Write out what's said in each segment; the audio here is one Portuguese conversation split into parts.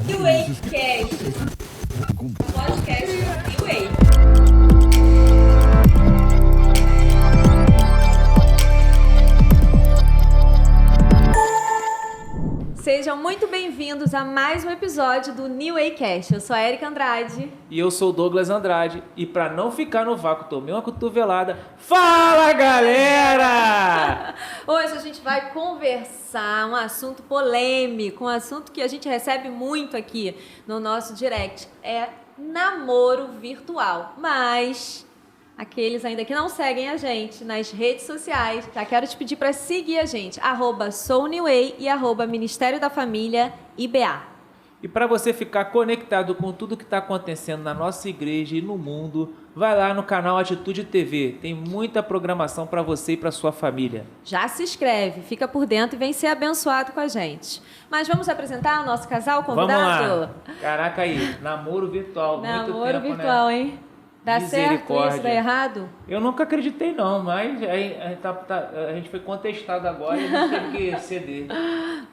New Way Cast. Podcast New Way. Sejam muito bem-vindos a mais um episódio do New Way Cast. Eu sou a Erika Andrade. E eu sou o Douglas Andrade. E pra não ficar no vácuo, tomei uma cotovelada. Fala, galera! Hoje a gente vai conversar um assunto polêmico, um assunto que a gente recebe muito aqui no nosso direct. É namoro virtual. Mas aqueles ainda que não seguem a gente nas redes sociais, já quero te pedir para seguir a gente, @souneway e @Ministério da Família IBA. E para você ficar conectado com tudo que está acontecendo na nossa igreja e no mundo, vai lá no canal Atitude TV. Tem muita programação para você e para sua família. Já se inscreve, fica por dentro e vem ser abençoado com a gente. Mas vamos apresentar o nosso casal convidado? Vamos lá. Caraca aí, namoro virtual. Muito Namoro tempo, virtual, né? hein? Dá certo isso? Dá errado? Eu nunca acreditei não, mas a gente foi contestado agora e a gente teve que ceder.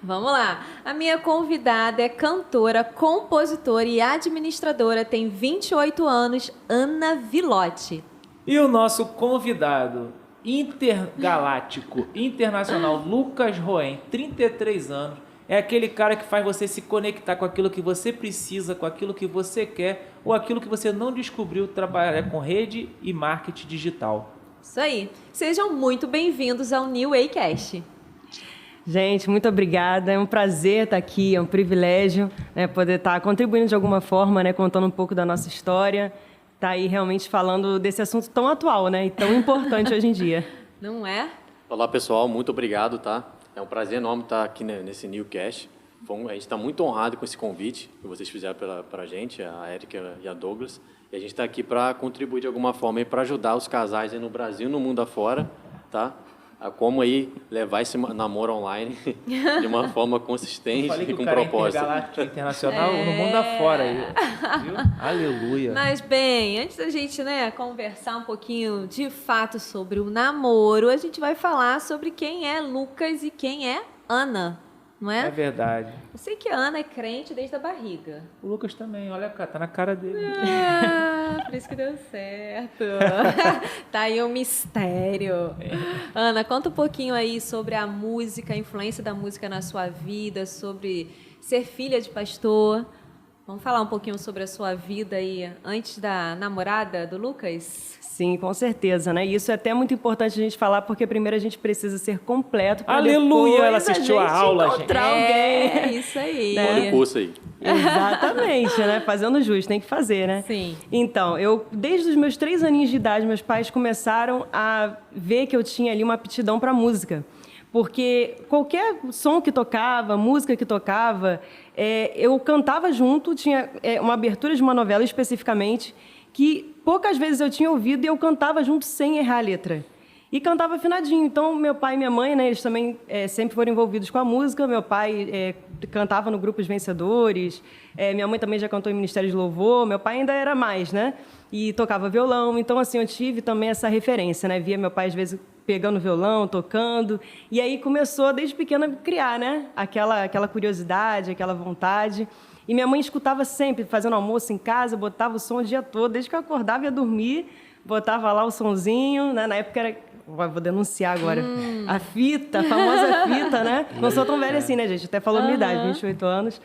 Vamos lá. A minha convidada é cantora, compositora e administradora, tem 28 anos, Ana Vilotti. E o nosso convidado intergaláctico, internacional, Lucas Roen, 33 anos, é aquele cara que faz você se conectar com aquilo que você precisa, com aquilo que você quer ou aquilo que você não descobriu trabalhar com rede e marketing digital. Isso aí. Sejam muito bem-vindos ao New Way Cast. Gente, muito obrigada. É um prazer estar aqui, é um privilégio, né, poder estar contribuindo de alguma forma, né, contando um pouco da nossa história, estar aí realmente falando desse assunto tão atual, né, e tão importante hoje em dia. Não é? Olá, pessoal. Muito obrigado, tá? É um prazer enorme estar aqui nesse Newcast. A gente está muito honrado com esse convite que vocês fizeram para a gente, a Erika e a Douglas. E a gente está aqui para contribuir de alguma forma para ajudar os casais aí no Brasil e no mundo afora, tá? A como aí levar esse namoro online de uma forma consistente e com propósito. Galáctico internacional no mundo afora aí, viu? Aleluia. Mas bem, antes da gente, né, conversar um pouquinho de fato sobre o namoro, a gente vai falar sobre quem é Lucas e quem é Ana, não é? É verdade. Eu sei que a Ana é crente desde a barriga. O Lucas também, olha cá, tá na cara dele. Por isso que deu certo. Tá aí um mistério. Ana, conta um pouquinho aí sobre a música, a influência da música na sua vida, sobre ser filha de pastor. Vamos falar um pouquinho sobre a sua vida aí antes da namorada do Lucas? Sim, com certeza, né? E isso é até muito importante a gente falar, porque primeiro a gente precisa ser completo para Aleluia, depois ela assistiu a aula, encontrar gente. alguém. É, isso aí. Olha o curso aí. Exatamente, né? Fazendo jus, tem que fazer, né? Sim. Então, desde os meus 3 aninhos de idade, meus pais começaram a ver que eu tinha ali uma aptidão para música. Porque qualquer som que tocava, música que tocava, eu cantava junto, tinha uma abertura de uma novela especificamente, que poucas vezes eu tinha ouvido e eu cantava junto sem errar a letra. E cantava afinadinho. Então, meu pai e minha mãe, né, eles também sempre foram envolvidos com a música. Meu pai cantava no Grupo Os Vencedores. Minha mãe também já cantou em Ministério de Louvor. Meu pai ainda era mais, né? E tocava violão. Então, assim, eu tive também essa referência, né? Via meu pai, às vezes, pegando violão, tocando. E aí começou, desde pequena, a criar, né? Aquela curiosidade, aquela vontade. E minha mãe escutava sempre, fazendo almoço em casa, botava o som o dia todo. Desde que eu acordava e ia dormir, botava lá o sonzinho, né? Na época era... Vou denunciar agora. A fita, a famosa fita, né? Não sou tão velha assim, né, gente? Até falou minha idade, 28 anos.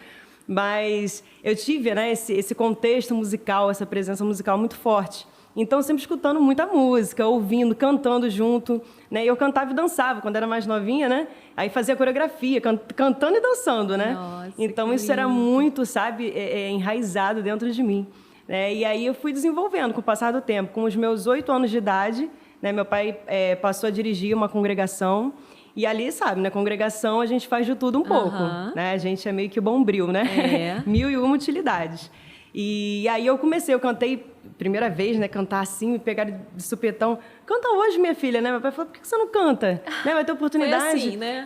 Mas eu tive, né, esse contexto musical, essa presença musical muito forte. Então, sempre escutando muita música, ouvindo, cantando junto, né? E eu cantava e dançava quando era mais novinha, né? Aí fazia coreografia, cantando e dançando, né? Nossa, então, isso era muito, sabe, enraizado dentro de mim. E aí eu fui desenvolvendo com o passar do tempo. Com os meus 8 anos de idade, né, meu pai passou a dirigir uma congregação. E ali, sabe, na congregação a gente faz de tudo um pouco, né? A gente é meio que bombril, né? 1001 utilidades. E aí eu cantei, primeira vez, né, cantar assim, me pegar de supetão. Canta hoje, minha filha, né? Meu pai falou, por que você não canta? Né? Vai ter oportunidade. Foi assim, né?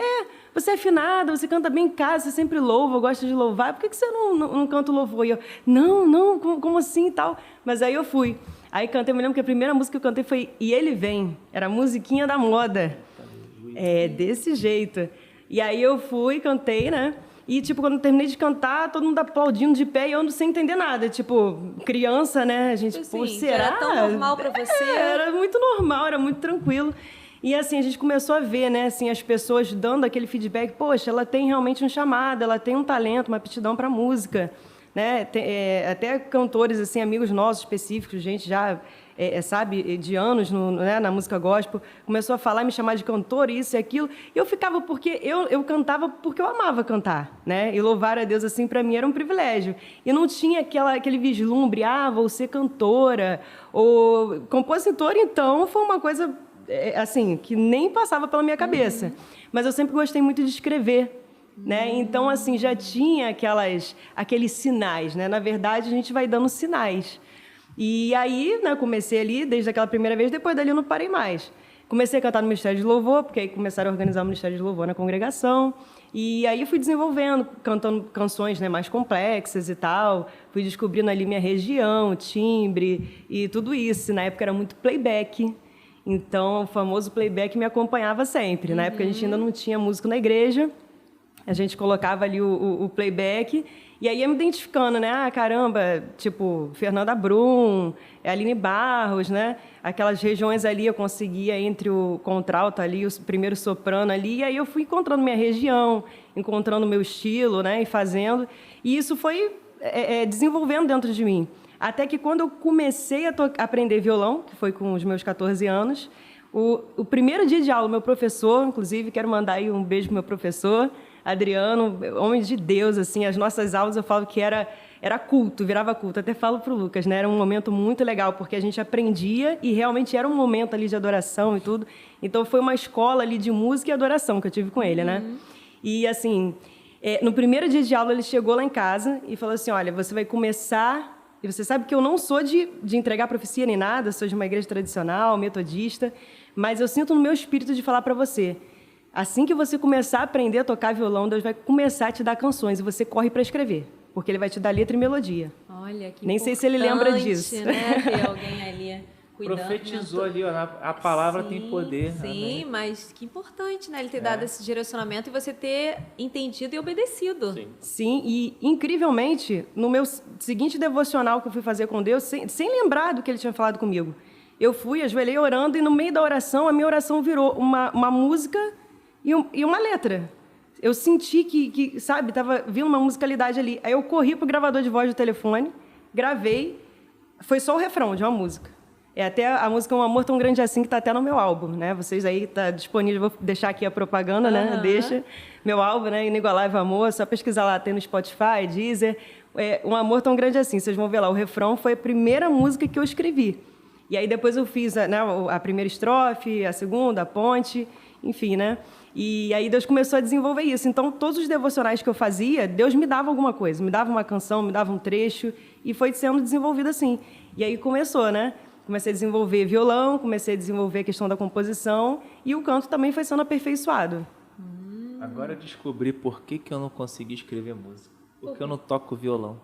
Você é afinada, você canta bem em casa, você sempre louva, gosta de louvar. Por que você não canta o louvor? E eu, não, como assim e tal? Mas aí eu fui. Aí cantei, eu me lembro que a primeira música que eu cantei foi E Ele Vem. Era a musiquinha da moda. Desse jeito. E aí eu fui, cantei, né? E, tipo, quando eu terminei de cantar, todo mundo aplaudindo de pé e eu ando sem entender nada. Tipo, criança, né? A gente, Assim, pô, já será? era tão normal pra você? Era muito normal, era muito tranquilo. E, assim, a gente começou a ver, né? Assim, as pessoas dando aquele feedback. Poxa, ela tem realmente um chamado, ela tem um talento, uma aptidão para música, né? Até cantores, assim, amigos nossos específicos, gente já... sabe, de anos né, na música gospel, começou a falar, me chamar de cantor, isso e aquilo, e eu ficava porque eu cantava porque eu amava cantar, né, e louvar a Deus, assim, para mim era um privilégio, e não tinha aquele vislumbre, vou ser cantora, ou compositora, então, foi uma coisa, assim, que nem passava pela minha cabeça, mas eu sempre gostei muito de escrever, né? Então, assim, já tinha aqueles sinais, né, na verdade, a gente vai dando sinais. E aí, né, comecei ali, desde aquela primeira vez, depois dali eu não parei mais. Comecei a cantar no Ministério de Louvor, porque aí começaram a organizar o Ministério de Louvor na congregação. E aí fui desenvolvendo, cantando canções, né, mais complexas e tal. Fui descobrindo ali minha região, timbre e tudo isso. Na época era muito playback. Então, o famoso playback me acompanhava sempre. Na época a gente ainda não tinha músico na igreja. A gente colocava ali o playback e aí ia me identificando, né? Caramba, tipo, Fernanda Brum, Aline Barros, né? Aquelas regiões ali eu conseguia entre o contralto ali, o primeiro soprano ali, e aí eu fui encontrando minha região, encontrando meu estilo, né? E fazendo. E isso foi desenvolvendo dentro de mim. Até que quando eu comecei a aprender violão, que foi com os meus 14 anos, o primeiro dia de aula, meu professor, inclusive, quero mandar aí um beijo pro meu professor, Adriano, homem de Deus, assim, as nossas aulas eu falo que era culto, virava culto. Até falo pro Lucas, né? Era um momento muito legal, porque a gente aprendia e realmente era um momento ali de adoração e tudo. Então foi uma escola ali de música e adoração que eu tive com ele, né? E assim, no primeiro dia de aula ele chegou lá em casa e falou assim: olha, você vai começar... E você sabe que eu não sou de entregar profecia nem nada, sou de uma igreja tradicional, metodista, mas eu sinto no meu espírito de falar para você... Assim que você começar a aprender a tocar violão, Deus vai começar a te dar canções e você corre para escrever, porque Ele vai te dar letra e melodia. Olha, que nem sei se ele lembra disso. Né? Ter alguém ali cuidando. Profetizou ali, ó, a palavra tem poder. Sim, Amém. mas que importante, né? Ele ter dado esse direcionamento e você ter entendido e obedecido. Sim, e incrivelmente, no meu seguinte devocional que eu fui fazer com Deus, sem lembrar do que Ele tinha falado comigo, eu fui, ajoelhei orando e no meio da oração, a minha oração virou uma música e uma letra. Eu senti que sabe, estava vindo uma musicalidade ali. Aí eu corri pro gravador de voz do telefone, gravei, foi só o refrão de uma música. Até a música Um Amor Tão Grande Assim, que está até no meu álbum, né? Vocês aí, tá disponível, vou deixar aqui a propaganda, né? Deixa. Meu álbum, né? Inigualável Amor, só pesquisar lá, tem no Spotify, Deezer. Um Amor Tão Grande Assim, vocês vão ver lá. O refrão foi a primeira música que eu escrevi. E aí depois eu fiz, né, a primeira estrofe, a segunda, a ponte, enfim, né? E aí Deus começou a desenvolver isso. Então, todos os devocionais que eu fazia, Deus me dava alguma coisa. Me dava uma canção, me dava um trecho. E foi sendo desenvolvido assim. E aí começou, né? Comecei a desenvolver violão, comecei a desenvolver a questão da composição. E o canto também foi sendo aperfeiçoado. Agora eu descobri por que eu não consegui escrever música. Porque eu não toco violão.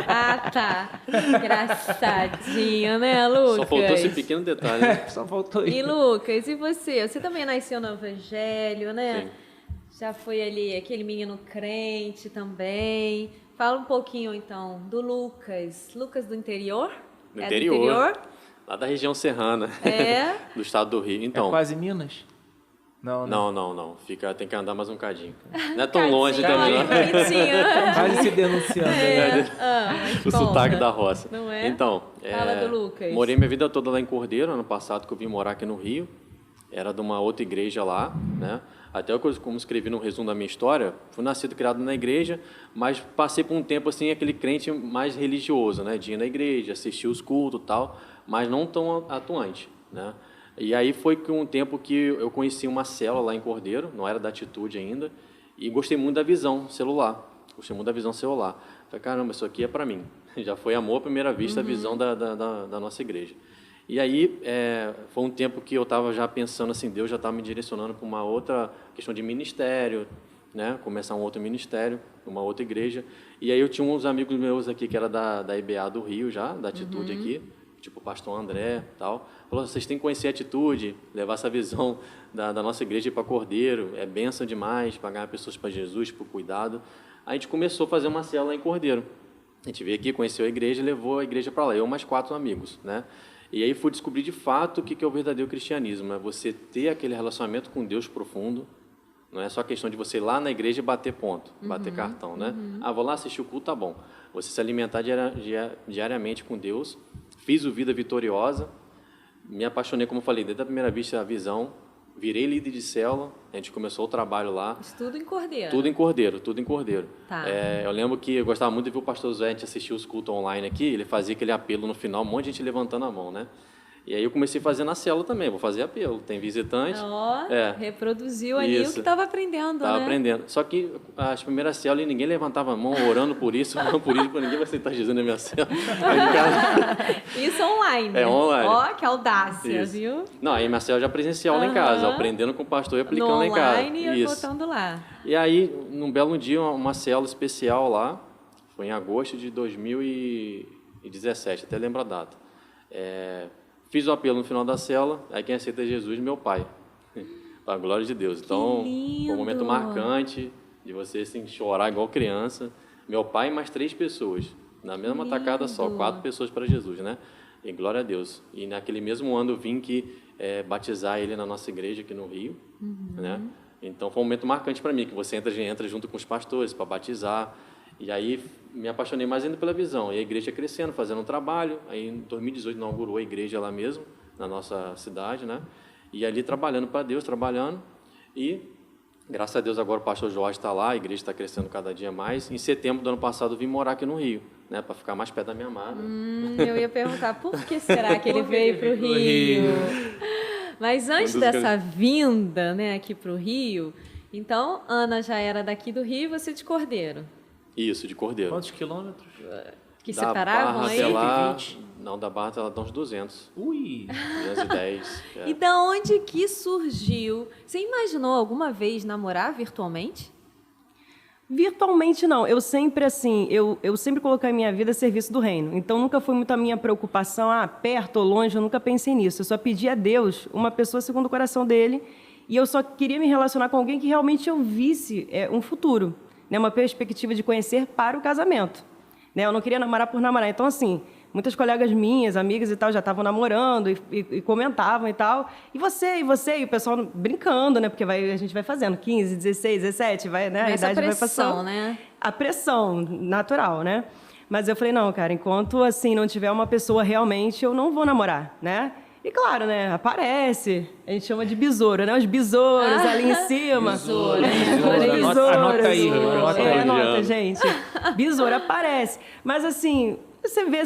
Ah, tá. Engraçadinho, né, Lucas? Só faltou esse pequeno detalhe, né? Só faltou isso. E Lucas, e você? Você também nasceu no Evangelho, né? Sim. Já foi ali aquele menino crente também. Fala um pouquinho, então, do Lucas. Lucas do interior? Do É interior. do interior? Lá da região serrana. É? Do estado do Rio. Então, É quase Minas? Não, né? Não. Tem que andar mais um cadinho. Não é tão longe Olha, também, não. bonitinho. Quase se denunciando. Né? Mas O conta. sotaque da roça. Não é? Então, Fala do Lucas. morei minha vida toda lá em Cordeiro, ano passado que eu vim morar aqui no Rio. Era de uma outra igreja lá, né? Até como escrevi no resumo da minha história, fui nascido e criado na igreja, mas passei por um tempo assim, aquele crente mais religioso, né? De ir na igreja, assistir os cultos e tal, mas não tão atuante, né? E aí foi um tempo que eu conheci uma célula lá em Cordeiro, não era da Atitude ainda, e gostei muito da visão celular. Falei, caramba, isso aqui é para mim. Já foi amor à primeira vista, a visão da nossa igreja. E aí foi um tempo que eu estava já pensando assim, Deus já estava me direcionando para uma outra questão de ministério, né? Começar um outro ministério, uma outra igreja. E aí eu tinha uns amigos meus aqui que era da IBA do Rio já, da Atitude aqui, tipo o pastor André e tal. Falou, vocês têm que conhecer a atitude, levar essa visão da nossa igreja para Cordeiro. É bênção demais, pagar pessoas para Jesus, por cuidado. A gente começou a fazer uma célula em Cordeiro. A gente veio aqui, conheceu a igreja e levou a igreja para lá. Eu mais 4 amigos, né? E aí fui descobrir de fato o que é o verdadeiro cristianismo. É você ter aquele relacionamento com Deus profundo. Não é só questão de você ir lá na igreja e bater ponto, bater cartão, né? Vou lá assistir o culto, tá bom. Você se alimentar diariamente com Deus. Fiz o Vida Vitoriosa. Me apaixonei, como eu falei, desde a primeira vista, a visão. Virei líder de célula, a gente começou o trabalho lá. Isso tudo em Cordeiro? Tudo em Cordeiro, tudo em Cordeiro. Tá. Eu lembro que eu gostava muito de ver o pastor Zé, a gente assistia os cultos online aqui, ele fazia aquele apelo no final, um monte de gente levantando a mão, né? E aí eu comecei a fazer na célula também, vou fazer apelo. Tem visitante. Reproduziu ali o que estava aprendendo, Estava né? aprendendo. Só que as primeiras células ninguém levantava a mão, orando por isso, ninguém vai aceitar Jesus na minha célula. Isso online. É online. Ó, que audácia, Isso. viu? Não, aí minha célula já presencial lá em casa, aprendendo com o pastor e aplicando lá em casa. Online e botando lá. E aí, num belo dia, uma célula especial lá, foi em agosto de 2017, até lembro a data. Fiz o apelo no final da célula, aí quem aceita é Jesus, meu pai. Para a glória de Deus. Então, foi um momento marcante de você assim, chorar igual criança. Meu pai e mais 3 pessoas, na mesma tacada só, 4 pessoas para Jesus, né? E glória a Deus. E naquele mesmo ano eu vim batizar ele na nossa igreja aqui no Rio, né? Então foi um momento marcante para mim, que você entra junto com os pastores para batizar. E aí me apaixonei mais ainda pela visão. E a igreja crescendo, fazendo um trabalho. Aí em 2018 inaugurou a igreja lá mesmo, na nossa cidade, né? E ali trabalhando para Deus, E graças a Deus agora o pastor Jorge está lá, a igreja está crescendo cada dia mais. Em setembro do ano passado eu vim morar aqui no Rio, né? Para ficar mais perto da minha amada. Eu ia perguntar, por que será que ele veio para o Rio? Mas antes dessa vinda, né, aqui para o Rio, então Ana já era daqui do Rio e você de Cordeiro. Isso, de Cordeiro. Quantos quilômetros? Que Da separavam Barra aí? até lá, 120. não, da Barra até lá dá uns 200. Ui! 210. E da onde que surgiu? Você imaginou alguma vez namorar virtualmente? Virtualmente não, eu sempre assim, eu sempre coloquei a minha vida a serviço do reino, então nunca foi muito a minha preocupação, perto ou longe, eu nunca pensei nisso, eu só pedi a Deus uma pessoa segundo o coração dele, e eu só queria me relacionar com alguém que realmente eu visse um futuro, né, uma perspectiva de conhecer para o casamento, né, eu não queria namorar por namorar, então assim, muitas colegas minhas, amigas e tal, já estavam namorando e comentavam e tal. E você? E o pessoal brincando, né? Porque a gente vai fazendo 15, 16, 17, vai, né? A idade vai passando. Né? A pressão natural, né? Mas eu falei, não, cara, enquanto assim não tiver uma pessoa realmente, eu não vou namorar, né? E claro, né? Aparece, a gente chama de besouro, né? Os besouros ali em cima. Besouro. Anota aí, anota, gente. Besouro aparece. Mas assim, você vê,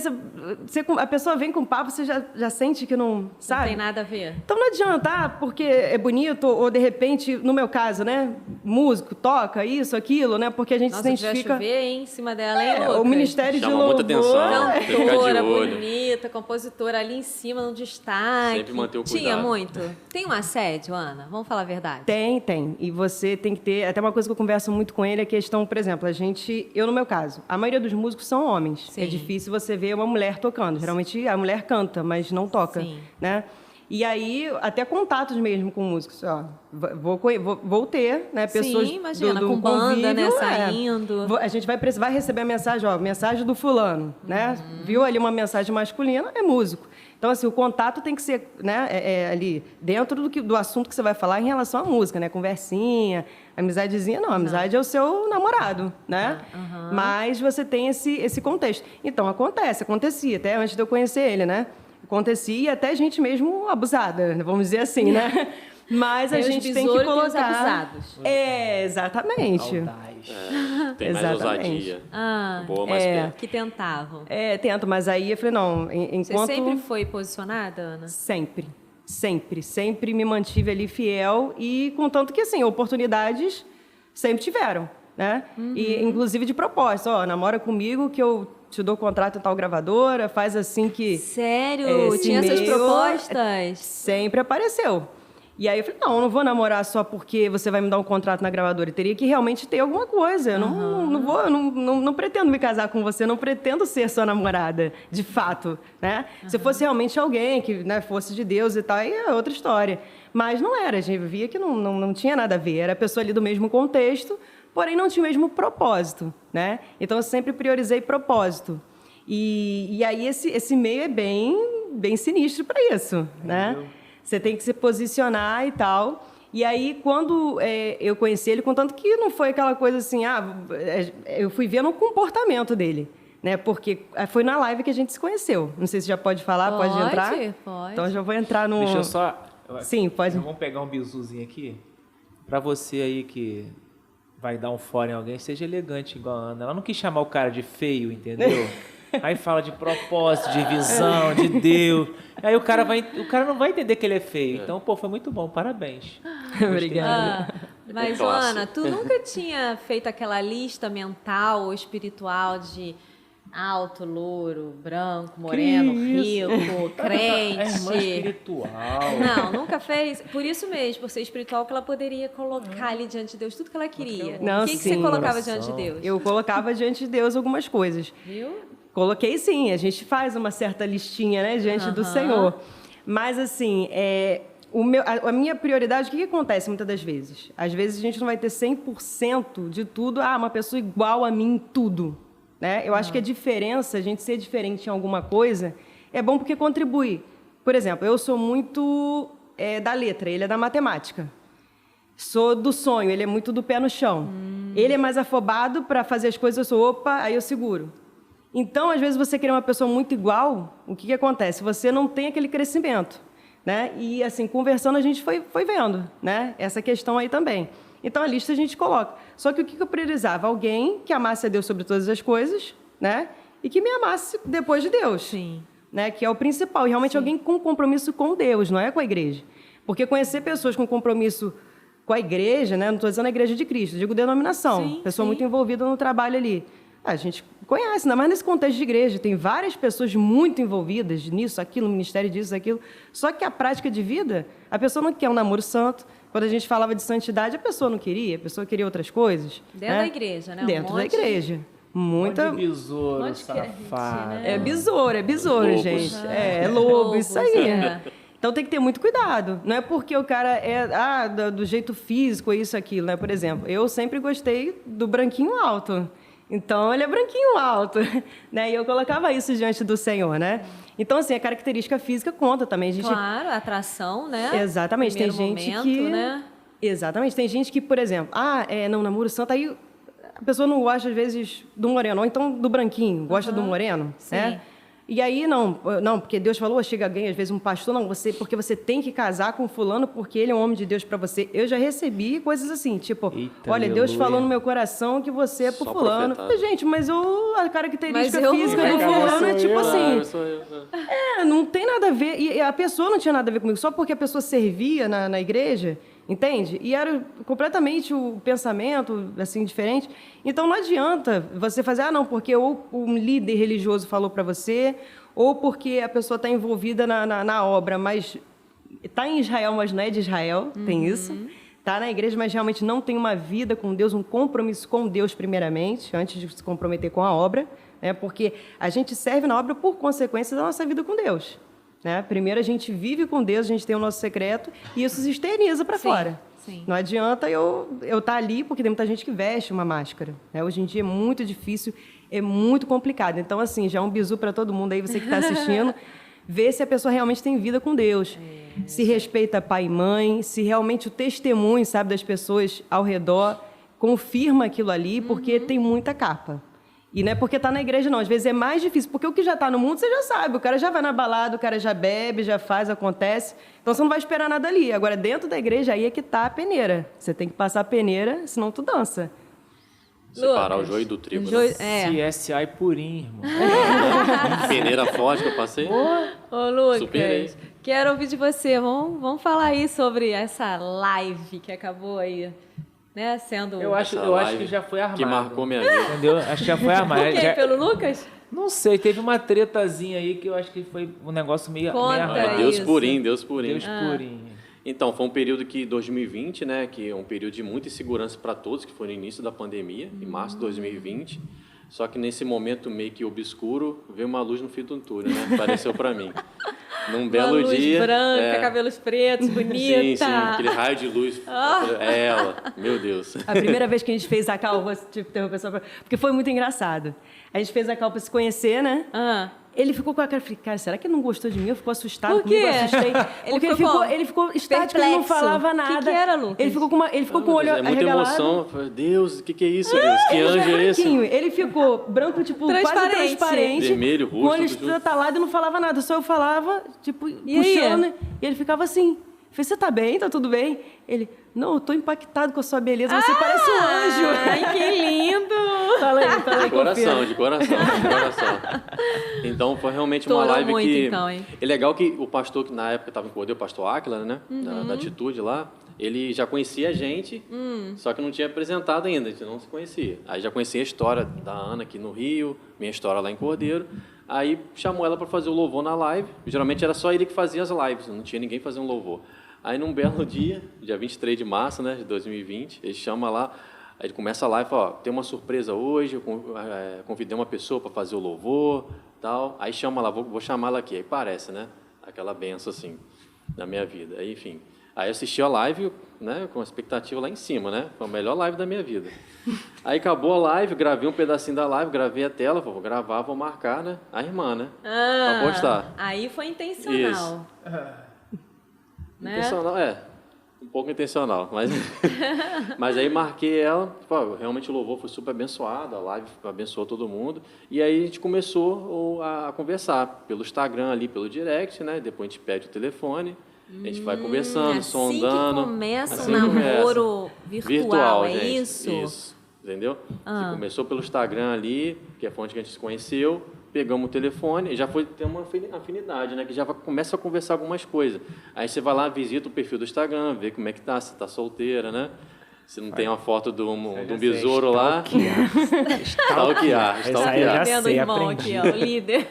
a pessoa vem com papo, você já sente que não, sabe? Não tem nada a ver. Então não adianta, porque é bonito, ou de repente, no meu caso, né? Músico, toca isso, aquilo, né? Porque a gente se identifica... Nossa, chover em cima dela, hein, Lucas? O Ministério Chama de Louvor... muita atenção. Tem que ficar de Cantora olho. bonita, compositora ali em cima, no destaque. Sempre manter o cuidado. Tinha muito? Tem um assédio, Ana? Vamos falar a verdade. Tem. E você tem que ter... Até uma coisa que eu converso muito com ele é a questão, por exemplo, eu no meu caso, a maioria dos músicos são homens. Sim. É difícil você ver uma mulher tocando. Geralmente a mulher canta, mas não toca, Sim. né? E aí, até contatos mesmo com músicos. Vou ter, né, pessoas imagina, do com banda, convívio, né, saindo. A gente vai receber a mensagem, mensagem do fulano, né? Viu ali uma mensagem masculina, é músico. Então, assim, o contato tem que ser, né, ali dentro do assunto que você vai falar em relação à música, né? Conversinha, amizadezinha, não. Amizade é o seu namorado, né? Mas você tem esse contexto. Então, acontecia, até antes de eu conhecer ele, né? Acontecia até gente mesmo abusada, vamos dizer assim, né? Mas a gente tem que colocar... Os abusados. Exatamente. Tem mais ousadia. Boa, mais perto. Que tentavam. Tento, mas aí eu falei, não, enquanto... Você sempre foi posicionada, Ana? Sempre me mantive ali fiel e contanto que, assim, oportunidades sempre tiveram, né? E, inclusive, de propósito, namora comigo que eu te dou contrato em tal gravadora, faz assim que... Sério? Tinha essas propostas? Sempre apareceu. E aí eu falei, não vou namorar só porque você vai me dar um contrato na gravadora. Eu teria que realmente ter alguma coisa. Eu não pretendo me casar com você, não pretendo ser sua namorada, de fato, né? Se fosse realmente alguém que, né, fosse de Deus e tal, aí é outra história. Mas não era, a gente via que não tinha nada a ver. Era a pessoa ali do mesmo contexto, porém não tinha o mesmo propósito, né? Então eu sempre priorizei propósito. E aí esse meio é bem sinistro para isso, né? Você tem que se posicionar e tal. E aí, quando eu conheci ele, contanto que não foi aquela coisa assim, eu fui vendo o comportamento dele, né? Porque foi na live que a gente se conheceu. Não sei se já pode falar, pode entrar? Pode. Então, já vou entrar no... Deixa eu só... Sim, pode. Vamos pegar um bisuzinho aqui. Pra você aí que vai dar um fora em alguém, seja elegante igual a Ana. Ela não quis chamar o cara de feio, entendeu? Aí fala de propósito, de visão, de Deus. Aí o cara não vai entender que ele é feio. Então, pô, foi muito bom. Parabéns. Obrigada. Mas, Ana, tu nunca tinha feito aquela lista mental ou espiritual de alto, louro, branco, moreno, rico, crente? É irmã espiritual. Não, nunca fez. Por isso mesmo, por ser espiritual, que ela poderia colocar ali diante de Deus tudo que ela queria. Não, o que você sim. colocava diante de Deus? Eu colocava diante de Deus algumas coisas. Viu? Coloquei sim, a gente faz uma certa listinha, né, diante do Senhor. Mas, assim, a minha prioridade, o que acontece muitas das vezes? Às vezes a gente não vai ter 100% de tudo, uma pessoa igual a mim em tudo. Né? Eu acho que a diferença, a gente ser diferente em alguma coisa, é bom porque contribui. Por exemplo, eu sou muito da letra, ele é da matemática. Sou do sonho, ele é muito do pé no chão. Ele é mais afobado para fazer as coisas, eu sou, aí eu seguro. Então, às vezes, você quer uma pessoa muito igual, o que acontece? Você não tem aquele crescimento, né? E, assim, conversando, a gente foi vendo, né? Essa questão aí também. Então, a lista a gente coloca. Só que o que eu priorizava? Alguém que amasse a Deus sobre todas as coisas, né? E que me amasse depois de Deus. Sim. Né? Que é o principal. E, realmente, alguém com compromisso com Deus, não é com a igreja. Porque conhecer pessoas com compromisso com a igreja, né? Não estou dizendo a igreja de Cristo, digo denominação. Sim, pessoa muito envolvida no trabalho ali. A gente conhece, ainda mais nesse contexto de igreja. Tem várias pessoas muito envolvidas nisso, aquilo, no ministério disso, aquilo. Só que a prática de vida, a pessoa não quer um namoro santo. Quando a gente falava de santidade, a pessoa não queria, a pessoa queria outras coisas. Dentro da igreja, né? Dentro da igreja. Muita... de besouro, Monte de safado. crente, né? É besouro, Lobos. gente. É lobo, isso aí. É. Então tem que ter muito cuidado. Não é porque o cara é do jeito físico, isso, aquilo, né? Por exemplo, eu sempre gostei do branquinho alto. Então, ele é branquinho alto, né? E eu colocava isso diante do Senhor, né? Então, assim, a característica física conta também. A gente... Claro, a atração, né? Exatamente. Primeiro tem gente momento, que... né? Exatamente. Tem gente que, por exemplo, não, namoro santo, aí a pessoa não gosta, às vezes, do moreno, ou então do branquinho, gosta do moreno, né? E aí, não, porque Deus falou, chega alguém, às vezes um pastor, porque você tem que casar com fulano porque ele é um homem de Deus para você. Eu já recebi coisas assim, tipo, Eita, olha, Deus aleluia. falou no meu coração que você é pro Só fulano. profetado. Gente, mas a característica Mas eu física não do vou. fulano é tipo assim, sou eu. não tem nada a ver. E a pessoa não tinha nada a ver comigo, só porque a pessoa servia na igreja, entende? E era completamente o pensamento, assim, diferente. Então, não adianta você fazer, não, porque ou um líder religioso falou para você, ou porque a pessoa está envolvida na obra, mas está em Israel, mas não é de Israel, tem isso. Está na igreja, mas realmente não tem uma vida com Deus, um compromisso com Deus primeiramente, antes de se comprometer com a obra, né? Porque a gente serve na obra por consequência da nossa vida com Deus. Né? Primeiro a gente vive com Deus, a gente tem o nosso secreto e isso se externiza para fora. Sim. Não adianta eu estar ali, porque tem muita gente que veste uma máscara. Né? Hoje em dia é muito difícil, é muito complicado. Então, assim, já é um bizu para todo mundo aí, você que está assistindo, ver se a pessoa realmente tem vida com Deus. Se respeita pai e mãe, se realmente o testemunho, sabe, das pessoas ao redor confirma aquilo ali, porque tem muita capa. E não é porque está na igreja, não. Às vezes é mais difícil, porque o que já está no mundo, você já sabe. O cara já vai na balada, o cara já bebe, já faz, acontece. Então, você não vai esperar nada ali. Agora, dentro da igreja, aí é que está a peneira. Você tem que passar a peneira, senão tu dança. Separar o joio do trigo. Né? CSI purinho, irmão. Peneira forte que eu passei. Ô, Lucas, Superei. quero ouvir de você. Vamos falar aí sobre essa live que acabou aí, né, sendo... Eu acho que já foi armado. Que marcou minha vida. Entendeu? Acho que já foi armado. Por quê? Já- Pelo Lucas? Não sei, teve uma tretazinha aí que eu acho que foi um negócio meio Conta armado. aí. Deus isso. purinho, Deus purinho. Deus purinho. Então, foi um período que 2020, né, que é um período de muita insegurança para todos, que foi no início da pandemia, em março de 2020. Só que nesse momento meio que obscuro, veio uma luz no fim do túnel, né? Apareceu para mim. Num belo uma luz dia, branca, cabelos pretos, bonita. Sim, aquele raio de luz. É ela, meu Deus. A primeira vez que a gente fez a cal, tipo, ter uma pessoa porque foi muito engraçado. A gente fez a cal para se conhecer, né? Ele ficou com a cara, falei, cara, será que ele não gostou de mim? Eu ficou assustado comigo, eu assustei. Porque ele ficou estático, ele não falava nada. O que era, Lucas? Ele ficou com o olho arregalado. É muita emoção. Eu falei, Deus, o que é isso, Deus? Que anjo é esse? Ele ficou branco, tipo, quase transparente. Vermelho, roxo. Com o olho estratalado e não falava nada. Só eu falava, tipo, puxando. Aí? E ele ficava assim. Eu falei, você tá bem? Tá tudo bem? Ele, não, eu tô impactado com a sua beleza. Você parece um anjo. Ai, que lindo! Fala aí, de coração. Então, foi realmente uma live muito, que... Então, hein? É legal que o pastor, que na época estava em Cordeiro, o pastor Áquila, né? Da Atitude lá, ele já conhecia a gente, só que não tinha apresentado ainda, a gente não se conhecia. Aí já conhecia a história da Ana aqui no Rio, minha história lá em Cordeiro. Aí chamou ela para fazer o louvor na live. Geralmente era só ele que fazia as lives, não tinha ninguém fazendo louvor. Aí num belo dia 23 de março, né, de 2020, ele chama lá, aí ele começa a live e fala, ó, tem uma surpresa hoje, eu convidei uma pessoa para fazer o louvor, tal. Aí chama lá, vou chamar ela aqui. Aí parece, né, aquela benção assim, na minha vida. Aí, enfim, aí eu assisti a live, né, com a expectativa lá em cima, né, foi a melhor live da minha vida. Aí acabou a live, gravei um pedacinho da live, gravei a tela, vou gravar, vou marcar, né, a irmã, né, para postar. Aí foi intencional. Isso. Né? Intencional, um pouco intencional, mas aí marquei ela, realmente o louvor foi super abençoado, a live abençoou todo mundo, e aí a gente começou a conversar pelo Instagram ali, pelo direct, né, depois a gente pede o telefone, a gente vai conversando, sondando. Que começa assim um namoro virtual, é gente, isso? Isso, entendeu? Que começou pelo Instagram ali, que é a fonte que a gente se conheceu, pegamos o telefone, já foi ter uma afinidade, né? Que já começa a conversar algumas coisas. Aí você vai lá, visita o perfil do Instagram, vê como é que tá, se tá solteira, né? Se não tem uma foto de um besouro lá. Stalkear. Vendo o irmão aqui, ó, o líder.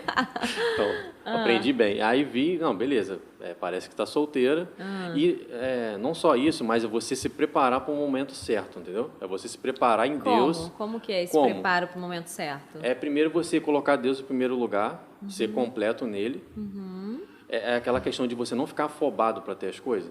Então, aprendi bem. Aí vi, não, beleza, parece que está solteira. E não só isso, mas é você se preparar para o momento certo, entendeu? É você se preparar em Deus. Como que é esse preparo para o momento certo? É primeiro você colocar Deus em primeiro lugar, ser completo nele. É aquela questão de você não ficar afobado para ter as coisas.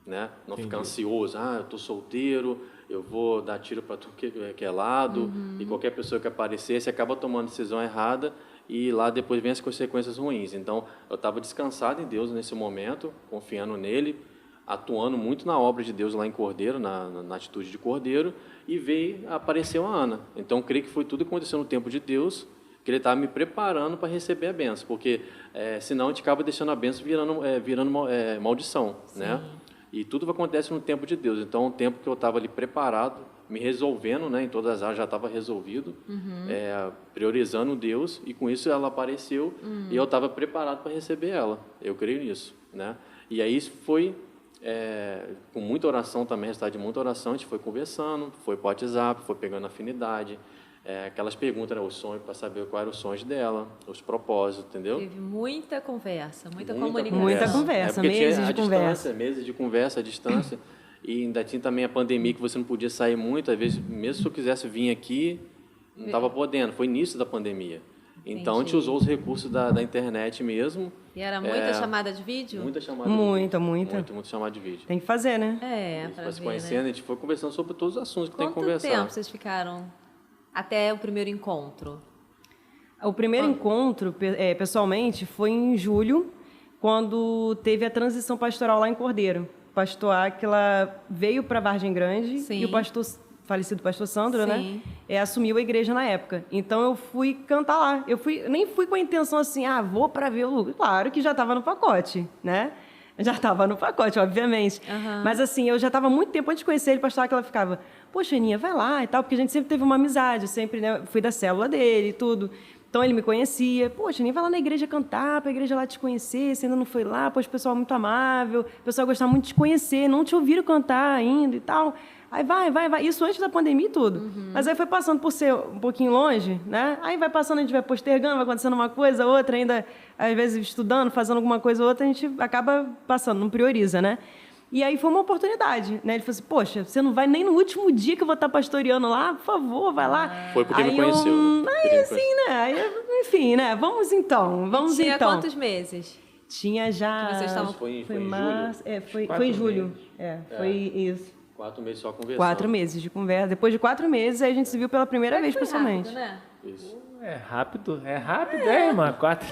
Né? Não ficar ansioso, eu estou solteiro, eu vou dar tiro para tudo que é lado, e qualquer pessoa que aparecer, você acaba tomando decisão errada e lá depois vem as consequências ruins. Então, eu estava descansado em Deus nesse momento, confiando nele, atuando muito na obra de Deus lá em Cordeiro, na atitude de Cordeiro, e apareceu a Ana. Então, eu creio que foi tudo que aconteceu no tempo de Deus, que ele estava me preparando para receber a bênção, porque senão a gente acaba deixando a bênção virando maldição, né? E tudo acontece no tempo de Deus. Então, o tempo que eu estava ali preparado, me resolvendo, né, em todas as áreas já estava resolvido, priorizando Deus, e com isso ela apareceu, e eu estava preparado para receber ela. Eu creio nisso, né? E aí foi com muita oração também, resultado de muita oração, a gente foi conversando, foi para o WhatsApp, foi pegando afinidade, aquelas perguntas, né, os sonhos, para saber qual era os sonhos dela, os propósitos, entendeu? Teve muita conversa, muita comunicação. Muita conversa, meses de conversa. Meses de conversa, à distância. E ainda tinha também a pandemia, que você não podia sair muito. Às vezes, mesmo se eu quisesse vir aqui, não estava podendo. Foi início da pandemia. Então, a gente usou os recursos da internet mesmo. E era muita chamada de vídeo? Muita chamada de vídeo. Muita chamada de vídeo. Tem que fazer, né? A gente foi se conhecendo, né? A gente foi conversando sobre todos os assuntos que tem que conversar. Quanto tempo vocês ficaram até o primeiro encontro? O primeiro encontro, pessoalmente, foi em julho, quando teve a transição pastoral lá em Cordeiro. O pastor Áquila veio para Vargem Grande. Sim. E o falecido pastor Sandro, Sim. né, assumiu a igreja na época. Então, eu fui cantar lá. Nem fui com a intenção assim, vou para ver o Lucas. Claro que já estava no pacote, né? Já estava no pacote, obviamente. Mas, assim, eu já estava muito tempo antes de conhecer ele, o pastor Áquila ficava, poxa, Aninha, vai lá e tal, porque a gente sempre teve uma amizade, sempre, né, fui da célula dele e tudo. Então, ele me conhecia. Poxa, Aninha, vai lá na igreja cantar, para a igreja lá te conhecer, você ainda não foi lá, poxa, o pessoal é muito amável, o pessoal gostava muito de te conhecer, não te ouviram cantar ainda e tal. Aí vai. Isso antes da pandemia e tudo. Mas aí foi passando por ser um pouquinho longe, né? Aí vai passando, a gente vai postergando, vai acontecendo uma coisa, outra, ainda, às vezes, estudando, fazendo alguma coisa ou outra, a gente acaba passando, não prioriza, né? E aí foi uma oportunidade, né? Ele falou assim, poxa, você não vai nem no último dia que eu vou estar pastoreando lá? Por favor, vai lá. Foi porque aí me conheceu, né? Aí assim, né? Aí, enfim, né? Vamos então. Tinha quantos meses? Tinha já... Que vocês estavam... Foi em março, julho. foi em julho. Foi isso. 4 meses só conversando. 4 meses de conversa. Depois de 4 meses, aí a gente se viu pela primeira vez, Foi pessoalmente. rápido, né? Isso. É rápido, irmã. 4.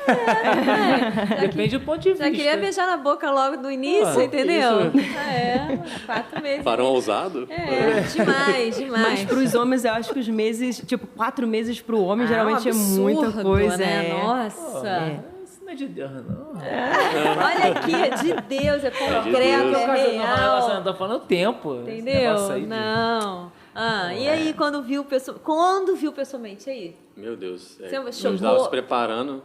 Depende do ponto de vista. Já queria beijar na boca logo no início, Pô, entendeu? isso. 4 meses. Parão ousado? Demais. Mas para os homens, eu acho que os meses... Tipo, 4 meses para o homem, geralmente um absurdo, é muita coisa. né? É. Nossa. Isso não é de Deus, não. Olha aqui, é de Deus, é concreto, Deus. é Relação, real. tô falando tempo. Esse Entendeu? negócio aí de- Não. E aí, quando viu pessoalmente, e aí? Meu Deus. Você A gente chocou? estava se preparando.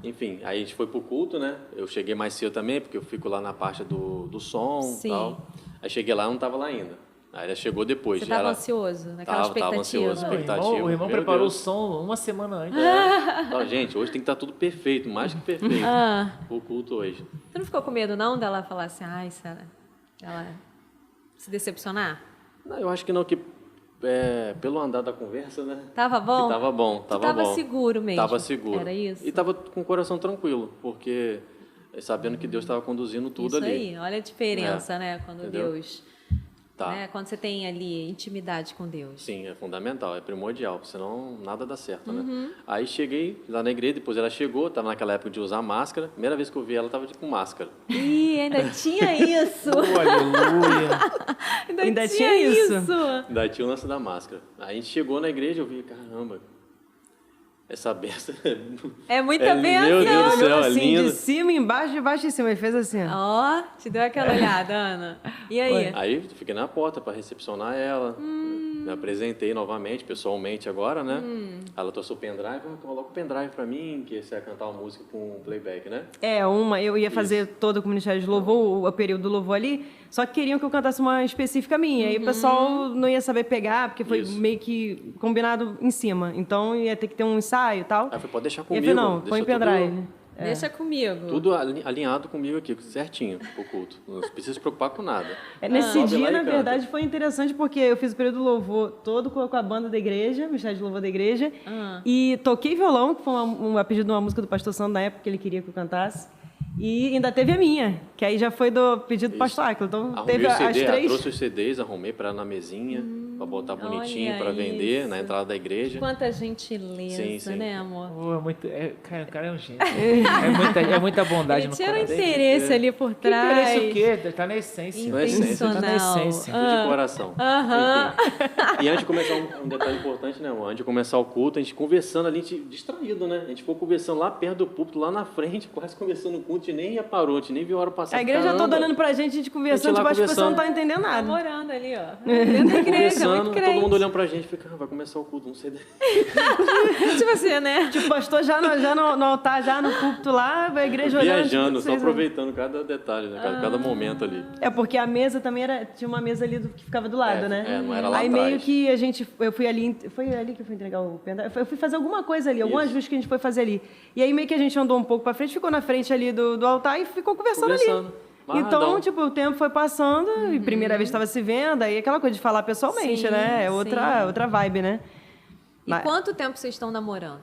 Enfim. Aí a gente foi pro culto, né? Eu cheguei mais cedo também, porque eu fico lá na parte do som Sim. e tal. Aí cheguei lá, não tava lá ainda. Aí ela chegou depois. Você já estava era- ansioso, naquela Tava expectativa. ansioso, Não, expectativa. o irmão Meu preparou Deus. o som uma semana antes. Não, gente, hoje tem que estar tudo perfeito, mais que perfeito. O culto hoje. Você não ficou com medo, não, dela falar assim, ai, Sara, ela se decepcionar? Não, eu acho que não, pelo andar da conversa, né? Tava bom? Que tava bom, Tu tava tava bom. seguro mesmo? Tava seguro. Era isso? E tava com o coração tranquilo, porque sabendo que Deus estava conduzindo tudo Isso ali. aí, olha a diferença, né? Quando Entendeu? Deus... Tá. Né? Quando você tem ali intimidade com Deus. Sim, é fundamental, é primordial, senão nada dá certo, Uhum. né? Aí cheguei lá na igreja, depois ela chegou, tava naquela época de usar máscara. Primeira vez que eu vi ela, tava com máscara. Ih, ainda tinha isso! Aleluia. Ainda tinha isso. Daí tinha o lance da máscara. Aí a gente chegou na igreja, eu vi, caramba, essa benção É muita bênção. Meu Deus do céu, é assim, lindo. de cima, embaixo, de baixo e cima. Ele fez assim, ó. Ó, te deu aquela olhada, Ana. E aí? Aí fiquei na porta para recepcionar ela. Me apresentei novamente, pessoalmente agora, né? Ela trouxe o pendrive, coloca o pendrive para mim, que você vai cantar uma música com playback, né? Eu ia fazer todo o Ministério de Louvor, o período do louvor ali, só que queriam que eu cantasse uma específica minha. Aí o pessoal não ia saber pegar, porque foi Isso. meio que combinado em cima. Então ia ter que ter um ensaio e tal. Aí eu falei, pode deixar E comigo. eu falei, não, deixa põe tudo- pendrive. Deixa comigo. Tudo alinhado comigo aqui, certinho, o culto. Não precisa se preocupar com nada. Nesse Sobe lá dia, e na canta. verdade, foi interessante porque eu fiz o período do louvor todo com a banda da igreja, Ministério de Louvor da igreja, e toquei violão, que foi a pedido de uma música do Pastor Sandro na época que ele queria que eu cantasse. E ainda teve a minha, que aí já foi do pedido do Pastor Áquila. Então Arrumei teve o as CD, três. trouxe os CDs, arrumei para ela na mesinha, para botar bonitinho, olha para vender isso. na entrada da igreja. Quanta gentileza, Sim, sim. né, amor? Pô, cara, o cara é um gênio. É muita bondade Ele no tinha um coração. interesse ali por Que trás. interesse o quê? Tá na essência. Na essência. Tá na essência. Tudo de coração. Enfim. E antes de começar, um detalhe importante, né, amor? Antes de começar o culto, a gente conversando ali, a gente distraído, né? A gente ficou conversando lá perto do púlpito, lá na frente, quase conversando o culto, a gente nem reparou, a gente nem viu a hora passar. A igreja toda Caramba. olhando pra gente conversando, lá tipo, as pessoas não conversando. estão entendendo nada. Namorando ali, ó. Dentro da igreja, Conversando, muito crente. todo mundo olhando pra gente, fica, vai começar o culto, não sei. Tipo assim, né? Tipo, pastor já no altar, já no púlpito lá, a igreja olhando. Viajando, tipo, só vocês- aproveitando cada detalhe, né? Cada momento ali. É, porque a mesa também tinha uma mesa ali que ficava do lado, né? não era lá Aí atrás. meio que eu fui ali, foi ali que eu fui entregar o pendrive. Eu fui fazer alguma coisa ali, algumas Isso. vezes que a gente foi fazer ali. E aí meio que a gente andou um pouco pra frente, ficou na frente ali do altar e ficou conversando ali. Então, Amarradão. tipo, o tempo foi passando, e primeira vez estava se vendo, aí aquela coisa de falar pessoalmente, Sim, né? É sim. outra vibe, né? E Mas- quanto tempo vocês estão namorando?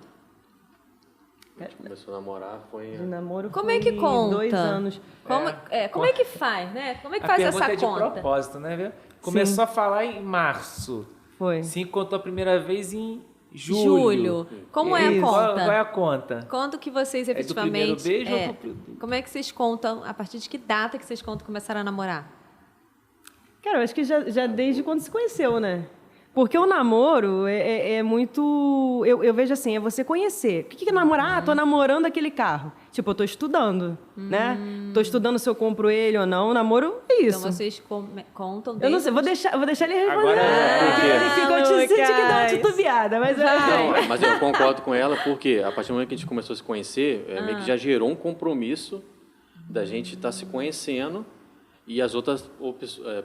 A gente começou a namorar, foi... De namoro Como foi é que conta? 2 anos. Como é que faz, né? Como é que A faz pergunta essa é de conta? propósito, né? Viu? Começou a falar em março. Foi. Se encontrou a primeira vez em julho. Como é a Isso. conta? Qual é a conta? Quanto que vocês É do efetivamente... primeiro beijo ou do- Como é que vocês contam? A partir de que data que vocês contam que começaram a namorar? Cara, eu acho que já desde quando se conheceu, né? Porque o namoro é muito... Eu vejo assim, é você conhecer. O que é namorar? Ah, tô namorando aquele carro. Tipo, eu tô estudando, né? Tô estudando se eu compro ele ou não. O namoro é isso. Então vocês contam Eu não sei, vou deixar ele responder. Agora porque ele ficou te sentindo que deu uma titubeada, mas... Não, mas eu concordo com ela, porque a partir do momento que a gente começou a se conhecer, meio que já gerou um compromisso da gente estar se conhecendo e as outras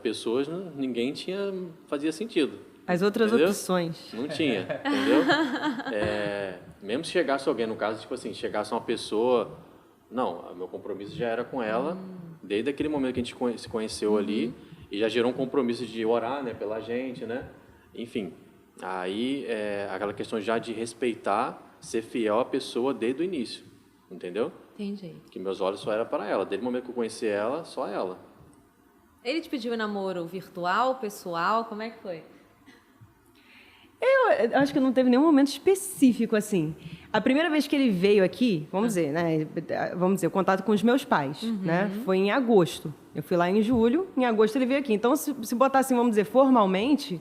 pessoas, ninguém fazia sentido. As outras Entendeu? opções. Não tinha, entendeu? Mesmo se chegasse alguém, no caso, tipo assim, chegasse uma pessoa... Não, meu compromisso já era com ela desde aquele momento que a gente se conheceu ali, e já gerou um compromisso de orar, né, pela gente, né? Enfim, aí aquela questão já de respeitar, ser fiel à pessoa desde o início, entendeu? Entendi. Que meus olhos só eram para ela. Desde o momento que eu conheci ela, só ela. Ele te pediu namoro virtual, pessoal? Como é que foi? Eu acho que não teve nenhum momento específico, assim. A primeira vez que ele veio aqui, vamos dizer, né? Vamos dizer, o contato com os meus pais, né? Foi em agosto. Eu fui lá em julho, em agosto ele veio aqui. Então, se botar assim, vamos dizer, formalmente,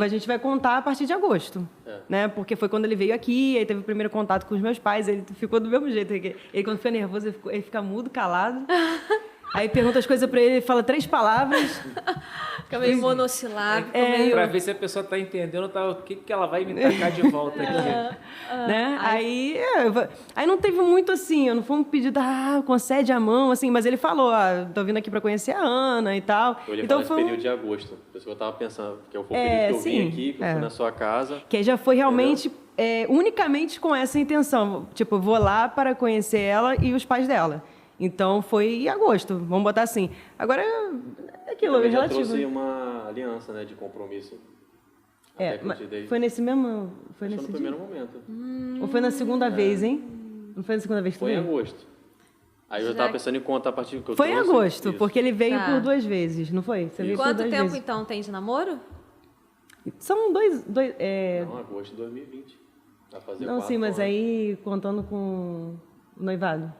a gente vai contar a partir de agosto, né? Porque foi quando ele veio aqui, aí teve o primeiro contato com os meus pais, ele ficou do mesmo jeito. Ele quando fica nervoso, ele fica mudo, calado. Aí pergunta as coisas pra ele, fala 3 palavras. Fica meio monossilábico, meio... Pra ver se a pessoa tá entendendo o que ela vai me tacar de volta aqui. Né? Aí não teve muito assim, não foi um pedido, concede a mão, assim, mas ele falou, tô vindo aqui pra conhecer a Ana e tal. Eu ia então falar esse período de agosto, por isso que eu tava pensando, que foi o período que eu vim aqui, que eu fui na sua casa. Que aí já foi realmente, unicamente com essa intenção, tipo, vou lá para conhecer ela e os pais dela. Então, foi em agosto, vamos botar assim. Agora, aquilo, eu já relativo. trouxe uma aliança, né, de compromisso. Até que eu te dei. Foi nesse mesmo... Foi Acho nesse no primeiro momento. Ou foi na segunda vez, hein? Não foi na segunda vez que tu Foi em veio? agosto. Aí eu já estava pensando em contar a partir que eu Foi em trouxe. agosto, Isso. porque ele veio Tá. por 2 vezes, não foi? Você veio por Quanto 2 tempo, vezes. então, tem de namoro? São dois Não, agosto de 2020. Vai fazer não, 4 sim, mas anos. aí contando com o noivado.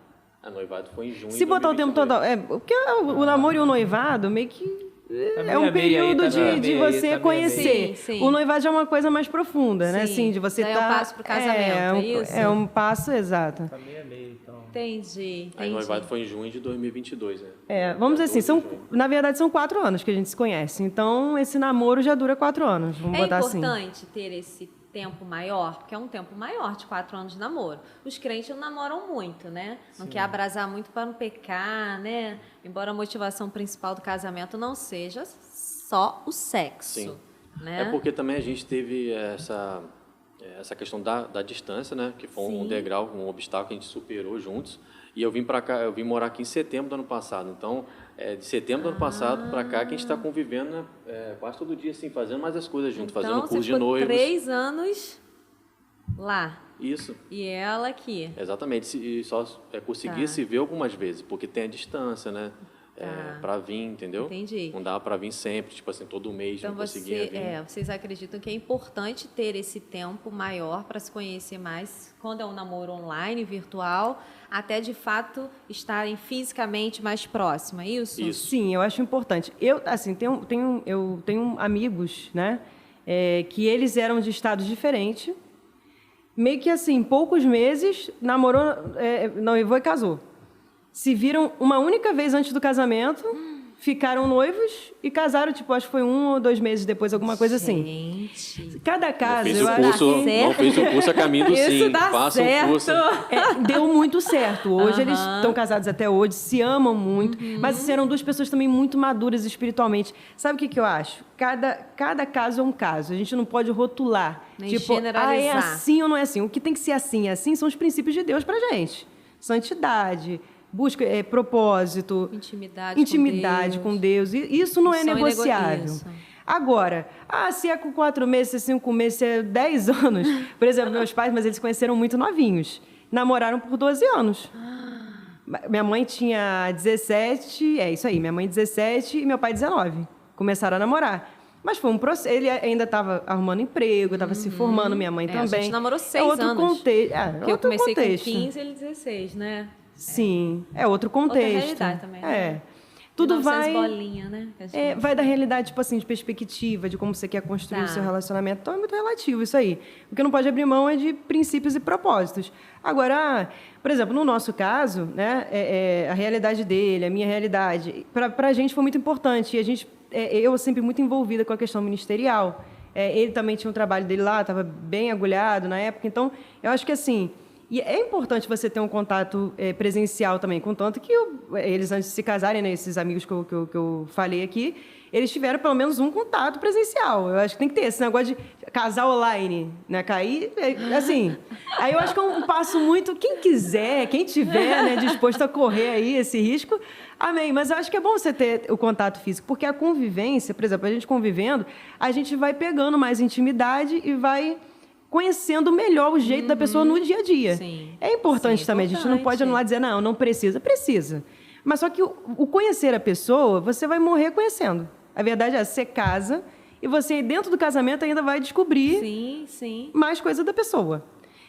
A noivado foi em junho Se de botar o tempo todo... 2022. Porque o namoro e o noivado meio que... É um meio aí, período tá de meio aí, você tá meio conhecer. aí. Sim, sim. O noivado já é uma coisa mais profunda, né? Sim. Assim, de você Já é tá... um passo pro casamento, é isso? É um passo, exato. Tá meio a meio, então. Entendi. Aí o noivado foi em junho de 2022, né? Vamos dizer assim, 12 de junho. na verdade são 4 anos que a gente se conhece. Então, esse namoro já dura 4 anos, vamos É botar assim. importante ter esse tempo maior, porque é um tempo maior de 4 anos de namoro. Os crentes não namoram muito, né? Não quer abrasar muito para não pecar, né? Embora a motivação principal do casamento não seja só o sexo. Sim. Né? É porque também a gente teve essa questão da distância, né? Que foi um Sim. degrau, um obstáculo que a gente superou juntos. E eu vim para cá, eu vim morar aqui em setembro do ano passado. Então, de setembro do ano passado para cá, que a gente está convivendo, né, quase todo dia, assim, fazendo mais as coisas juntos, fazendo Então, curso você de ficou noivos. 3 anos lá. Isso. E ela aqui. Exatamente. E só conseguia Tá. se ver algumas vezes, porque tem a distância, né? Tá. Para vir, entendeu? Entendi. Não dava para vir sempre, tipo assim, todo mês Então não conseguia vir. vocês acreditam que é importante ter esse tempo maior para se conhecer mais quando é um namoro online, virtual, até de fato estarem fisicamente mais próximos, é isso? Isso. Sim, eu acho importante. Eu, assim, eu tenho amigos, né, que eles eram de estados diferentes, meio que assim, poucos meses, namorou, noivou e casou. Se viram uma única vez antes do casamento, ficaram noivos e casaram, tipo, acho que foi 1 ou 2 meses depois, alguma coisa assim. Gente. Cada caso, Não eu acho fez, o que... não fez o curso a caminho do Isso sim. dá Faça certo. o curso. Deu muito certo. Hoje eles estão casados até hoje, se amam muito, mas eram 2 pessoas também muito maduras espiritualmente. Sabe o que eu acho? Cada caso é um caso. A gente não pode rotular. Nem tipo, generalizar. é assim ou não é assim. O que tem que ser assim, são os princípios de Deus pra gente. Santidade, busca, propósito, intimidade com Deus. E isso não é Isso negociável. isso. Agora, se é com 4 meses, se é 5 meses, se é 10 anos. Por exemplo, meus pais, mas eles se conheceram muito novinhos. Namoraram por 12 anos. Minha mãe tinha 17, isso aí, minha mãe 17 e meu pai 19. Começaram a namorar. Mas foi um processo. Ele ainda estava arrumando emprego, estava se formando, minha mãe também. A gente namorou 6 outro anos. Contexto. Porque eu outro comecei contexto. com 15 e ele 16, né? Sim, é outro contexto. Outra realidade também, né? Tudo 1900 vai... bolinha, né? Que a gente- vai da realidade, tipo assim, de perspectiva, de como você quer construir Tá. o seu relacionamento. Então, é muito relativo isso aí. O que não pode abrir mão é de princípios e propósitos. Agora, por exemplo, no nosso caso, né, a realidade dele, a minha realidade, para a gente foi muito importante. E a gente, eu sempre muito envolvida com a questão ministerial. Ele também tinha um trabalho dele lá, estava bem agulhado na época. Então, eu acho que assim... E é importante você ter um contato presencial também, contanto que eles, antes de se casarem, né, esses amigos que eu falei aqui, eles tiveram pelo menos um contato presencial. Eu acho que tem que ter esse negócio de casar online, né? Cair, assim... Aí eu acho que é um passo muito... Quem quiser, quem tiver, né, disposto a correr aí esse risco, amém. Mas eu acho que é bom você ter o contato físico, porque a convivência, por exemplo, a gente convivendo, a gente vai pegando mais intimidade e vai conhecendo melhor o jeito da pessoa no dia a dia. Sim. É importante Sim, também, a gente não pode anular e dizer, não precisa. Precisa. Mas só que o conhecer a pessoa, você vai morrer conhecendo. A verdade é, você casa e você, dentro do casamento, ainda vai descobrir mais coisa da pessoa.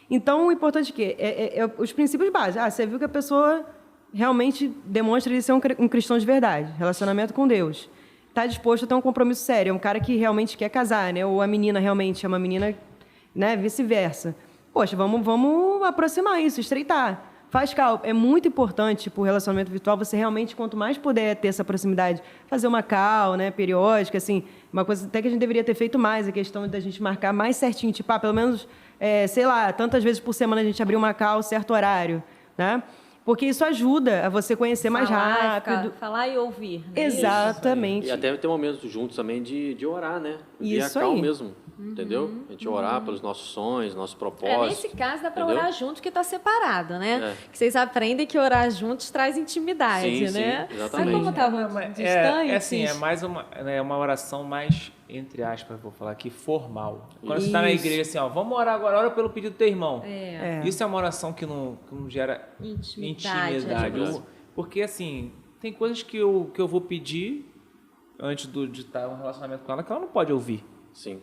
Então, o importante é que é os princípios básicos. Você viu que a pessoa realmente demonstra ele ser um cristão de verdade, relacionamento com Deus. Está disposto a ter um compromisso sério, é um cara que realmente quer casar, né? Ou a menina realmente é uma menina, né? Vice-versa. Poxa, vamos aproximar isso, estreitar. Faz cal. É muito importante para o relacionamento virtual você realmente, quanto mais puder ter essa proximidade, fazer uma cal, né, periódica, assim, uma coisa até que a gente deveria ter feito mais, a questão da gente marcar mais certinho, tipo, pelo menos, sei lá, tantas vezes por semana a gente abrir uma cal, certo horário, né? Porque isso ajuda a você conhecer mais rápido. Falar e ouvir. Né? Exatamente. E até ter momentos juntos também de orar, né? Isso Via cal aí. mesmo, entendeu? A gente orar pelos nossos sonhos, nossos propósitos. Nesse caso dá para entendeu? orar junto que está separado, né? Que vocês aprendem que orar juntos traz intimidade, né? Sim, exatamente. Sabe como estavam distantes? assim, é mais uma oração mais, entre aspas, vou falar aqui, formal. Quando você está na igreja, assim, vamos orar agora, ora pelo pedido do teu irmão. Isso é uma oração que não gera intimidade. Porque, assim, tem coisas que eu vou pedir antes de estar em um relacionamento com ela que ela não pode ouvir. Sim.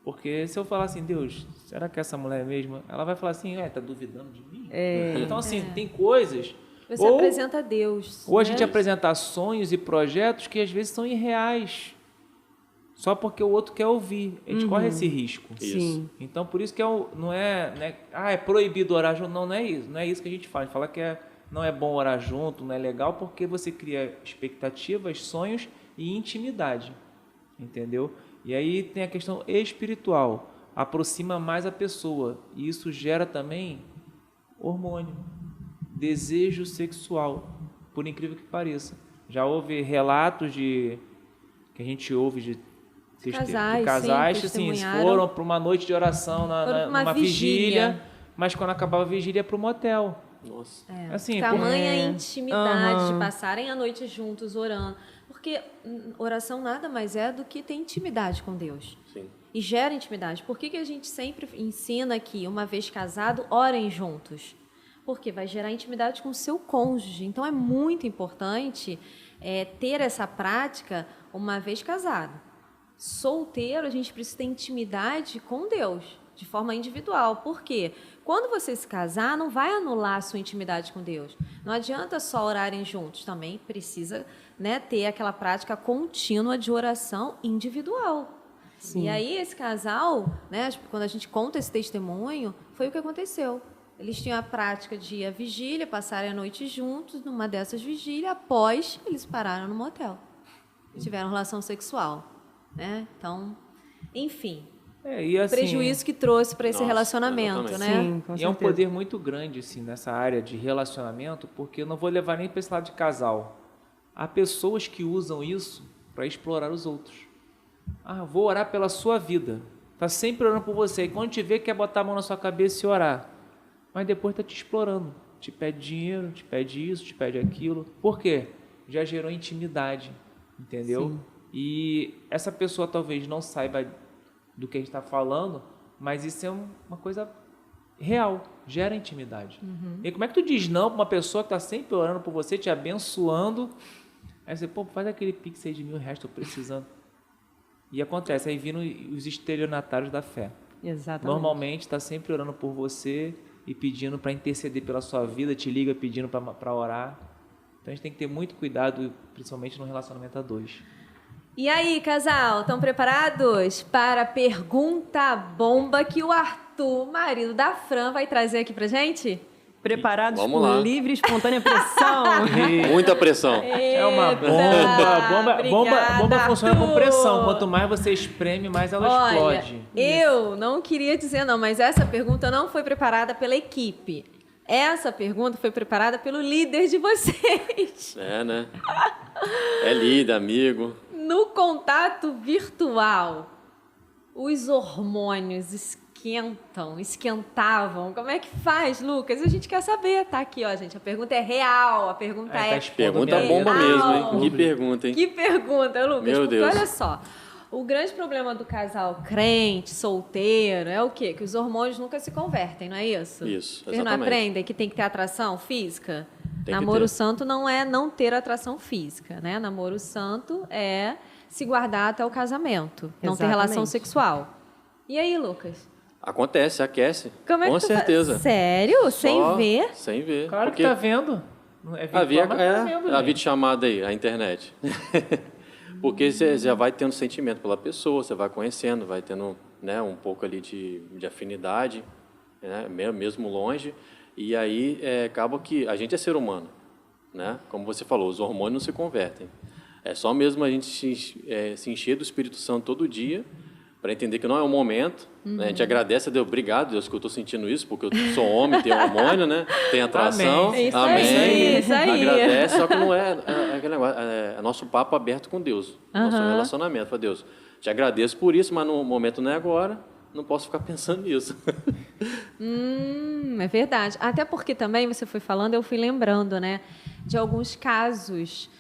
Porque se eu falar assim, Deus, será que essa mulher é mesmo? Ela vai falar assim, tá duvidando de mim? Então, assim, tem coisas... Você apresenta a Deus. Ou a gente apresentar sonhos e projetos que às vezes são irreais. Só porque o outro quer ouvir. A gente corre esse risco. Sim. Então, por isso que não é proibido orar junto. Não é isso. Não é isso que a gente fala. A gente fala que não é bom orar junto, não é legal, porque você cria expectativas, sonhos e intimidade. Entendeu? E aí tem a questão espiritual. Aproxima mais a pessoa. E isso gera também hormônio, desejo sexual, por incrível que pareça. Já houve relatos que a gente ouve de casais que assim, foram para uma noite de oração numa vigília, mas quando acabava a vigília ia para o motel. Nossa. Assim, tamanha intimidade de passarem a noite juntos orando. Porque oração nada mais é do que ter intimidade com Deus. Sim. E gera intimidade. Por que a gente sempre ensina que, uma vez casado, orem juntos? Porque vai gerar intimidade com o seu cônjuge. Então, é muito importante ter essa prática uma vez casado. Solteiro, a gente precisa ter intimidade com Deus, de forma individual. Por quê? Quando você se casar, não vai anular a sua intimidade com Deus. Não adianta só orarem juntos. Também precisa, né, ter aquela prática contínua de oração individual. Sim. E aí, esse casal, né, quando a gente conta esse testemunho, foi o que aconteceu. Eles tinham a prática de ir à vigília, passarem a noite juntos, numa dessas vigílias, após eles pararam no motel. Tiveram relação sexual. Né? Então, enfim, e assim, prejuízo que trouxe para esse relacionamento, exatamente. né? Sim, com e é um certeza. poder muito grande assim, nessa área de relacionamento, porque eu não vou levar nem para esse lado de casal. Há pessoas que usam isso para explorar os outros. Vou orar pela sua vida. Está sempre orando por você. E quando te vê, quer botar a mão na sua cabeça e orar. Mas depois está te explorando. Te pede dinheiro, te pede isso, te pede aquilo. Por quê? Já gerou intimidade, entendeu? Sim. E essa pessoa talvez não saiba do que a gente está falando, mas isso é uma coisa real, gera intimidade. E como é que tu diz não para uma pessoa que está sempre orando por você, te abençoando? Aí você, faz aquele pix aí de R$1.000, estou precisando. E acontece, aí viram os estelionatários da fé. Exatamente. Normalmente está sempre orando por você e pedindo para interceder pela sua vida, te liga pedindo para orar. Então a gente tem que ter muito cuidado, principalmente no relacionamento a dois. E aí, casal, estão preparados para a pergunta bomba que o Arthur, marido da Fran, vai trazer aqui pra gente? Preparados Vamos por lá. livre e espontânea pressão. Muita pressão. É uma bomba. Bomba Obrigada, funciona com Arthur. pressão. Quanto mais você espreme, mais ela Olha, explode. eu não queria dizer não, mas essa pergunta não foi preparada pela equipe. Essa pergunta foi preparada pelo líder de vocês. É, né? É líder, amigo. no contato virtual, os hormônios esquentavam. Como é que faz, Lucas? A gente quer saber. Tá aqui, ó, gente. A pergunta é real. A pergunta Pergunta minha bomba vida. mesmo, hein? Que pergunta, hein? Que pergunta, Lucas. Meu porque Deus. olha só. O grande problema do casal crente, solteiro, é o quê? Que os hormônios nunca se convertem, não é isso? Isso, Vocês não exatamente. aprendem que tem que ter atração física? Tem que Namoro ter. santo não é não ter atração física, né? Namoro santo é se guardar até o casamento, não ter Exatamente. relação sexual. E aí, Lucas? Acontece, aquece. Como é Com que tu certeza. Sério? Sem Só ver? Sem ver. Claro Porque que tá vendo. É virtual, havia, mas tá vendo, a gente. videochamada aí, a internet. Porque você já vai tendo sentimento pela pessoa, você vai conhecendo, vai tendo, né, um pouco ali de afinidade, né, mesmo longe. E aí acaba que a gente é ser humano, né? Como você falou, os hormônios não se convertem. É só mesmo a gente se encher do Espírito Santo todo dia para entender que não é o momento. Né? A gente agradece a Deus, obrigado Deus que eu estou sentindo isso, porque eu sou homem, tenho hormônio, né? Tem atração. Amém. Isso aí, isso aí. Agradece, só que não é aquele negócio, é nosso papo aberto com Deus, nosso relacionamento. Fala, Deus, te agradeço por isso, mas no momento não é agora, não posso ficar pensando nisso. É verdade. Até porque também você foi falando, eu fui lembrando, né, de alguns casos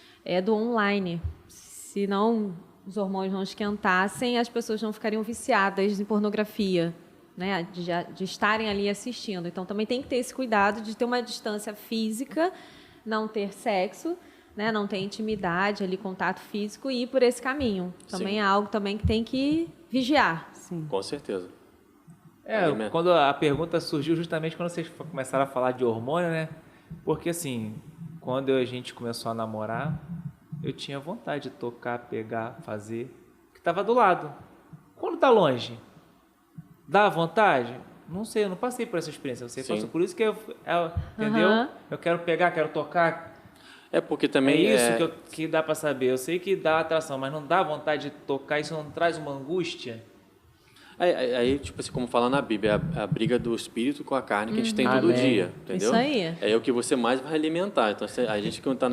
do online. Se não os hormônios não esquentassem, as pessoas não ficariam viciadas em pornografia, né, de estarem ali assistindo. Então também tem que ter esse cuidado de ter uma distância física, não ter sexo, né, não ter intimidade ali, contato físico e ir por esse caminho. Também Sim. é algo também que tem que vigiar. Sim. Com certeza. Quando a pergunta surgiu justamente quando vocês começaram a falar de hormônio, né? Porque assim, quando a gente começou a namorar, eu tinha vontade de tocar, pegar, fazer, que estava do lado. Quando tá longe, dá vontade? Não sei, eu não passei por essa experiência. Você Sim. passou por isso que entendeu? Eu quero pegar, quero tocar. É porque É também isso que dá para saber. Eu sei que dá atração, mas não dá vontade de tocar. Isso não traz uma angústia? Aí, tipo assim, como fala na Bíblia, é a briga do espírito com a carne que a gente tem todo Amém. dia, entendeu? Isso aí. É o que você mais vai alimentar. Então, a gente que está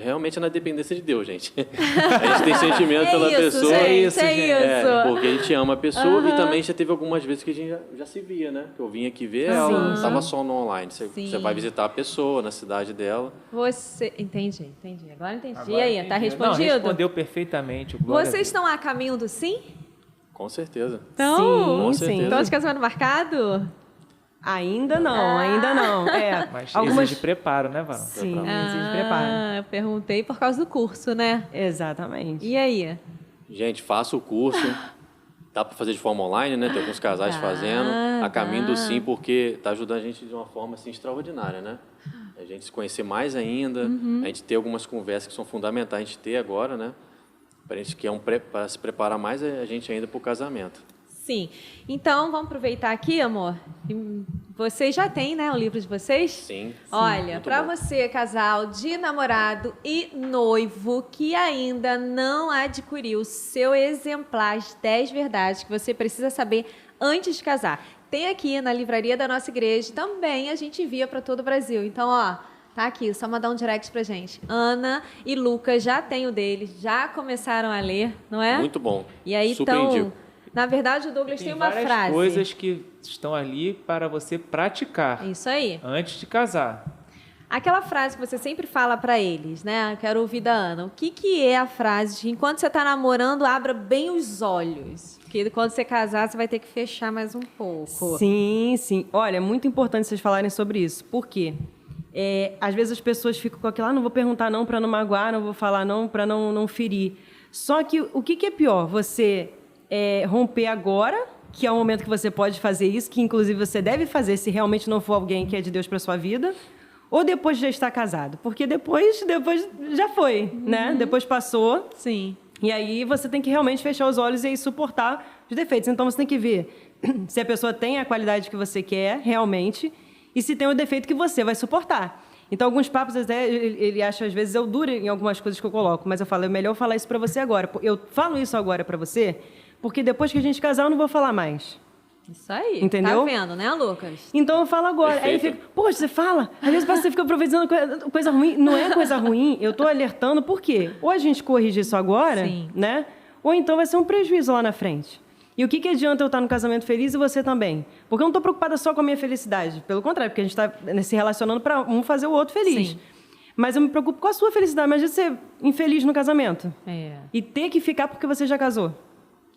realmente na dependência de Deus, gente. A gente tem sentimento pela pessoa. Gente, é gente. isso. Porque a gente ama a pessoa e também já teve algumas vezes que a gente já se via, né? Que eu vim aqui ver ela, estava só no online. Você vai visitar a pessoa na cidade dela. Você... Entendi. Agora entendi. Agora E aí, entendi. tá Não, respondido? respondeu perfeitamente. Glória a Vocês Deus. estão a caminho do sim? Com certeza. Então, Com sim, sim. certeza. Então, de casamento marcado? Ainda não, ainda não. Mas algumas... exige preparo, né, Varão? Sim, exige preparo. Eu perguntei por causa do curso, né? Exatamente. E aí? Gente, faça o curso. Dá para fazer de forma online, né? Tem alguns casais fazendo. A caminho do sim, porque está ajudando a gente de uma forma assim, extraordinária, né? A gente se conhecer mais ainda, a gente ter algumas conversas que são fundamentais a gente ter agora, né? Para a gente que para se preparar mais a gente ainda para o casamento. Sim. Então, vamos aproveitar aqui, amor. Vocês já têm, né, o livro de vocês? Sim. Olha, Muito para bom. você, casal de namorado e noivo que ainda não adquiriu o seu exemplar de 10 verdades que você precisa saber antes de casar, tem aqui na livraria da nossa igreja. Também a gente envia para todo o Brasil. Então, ó, tá aqui, só mandar um direct pra gente. Ana e Lucas já têm o deles, já começaram a ler, não é? Muito bom. E aí, Super então, indico. na verdade, o Douglas tem uma várias frase. coisas que estão ali para você praticar Isso aí. antes de casar. Aquela frase que você sempre fala pra eles, né? Eu quero ouvir da Ana. O que é a frase de enquanto você tá namorando, abra bem os olhos? Porque quando você casar, você vai ter que fechar mais um pouco. Sim, sim. Olha, é muito importante vocês falarem sobre isso. Por quê? Às vezes as pessoas ficam com aquilo, não vou perguntar não para não magoar, não vou falar não para não ferir. Só que o que é pior? Você romper agora, que é o momento que você pode fazer isso, que inclusive você deve fazer se realmente não for alguém que é de Deus para sua vida, ou depois de já estar casado? Porque depois já foi, né? Depois passou. Sim. E aí você tem que realmente fechar os olhos e suportar os defeitos. Então você tem que ver se a pessoa tem a qualidade que você quer realmente e se tem o defeito que você vai suportar. Então alguns papos até ele acha às vezes eu duro em algumas coisas que eu coloco, mas eu falo, é melhor falar isso para você agora. Eu falo isso agora para você porque depois que a gente casar eu não vou falar mais. Isso aí. Entendeu? Tá vendo, né, Lucas? Então eu falo agora. Perfeito. Aí fica, poxa, você fala. Às vezes você fica aproveitando coisa ruim. Não é coisa ruim. Eu tô alertando por quê? Ou a gente corrige isso agora, Sim. né? Ou então vai ser um prejuízo lá na frente. E o que adianta eu estar no casamento feliz e você também? Porque eu não estou preocupada só com a minha felicidade. Pelo contrário, porque a gente está se relacionando para um fazer o outro feliz. Sim. Mas eu me preocupo com a sua felicidade. Imagina você infeliz no casamento. É. E ter que ficar porque você já casou.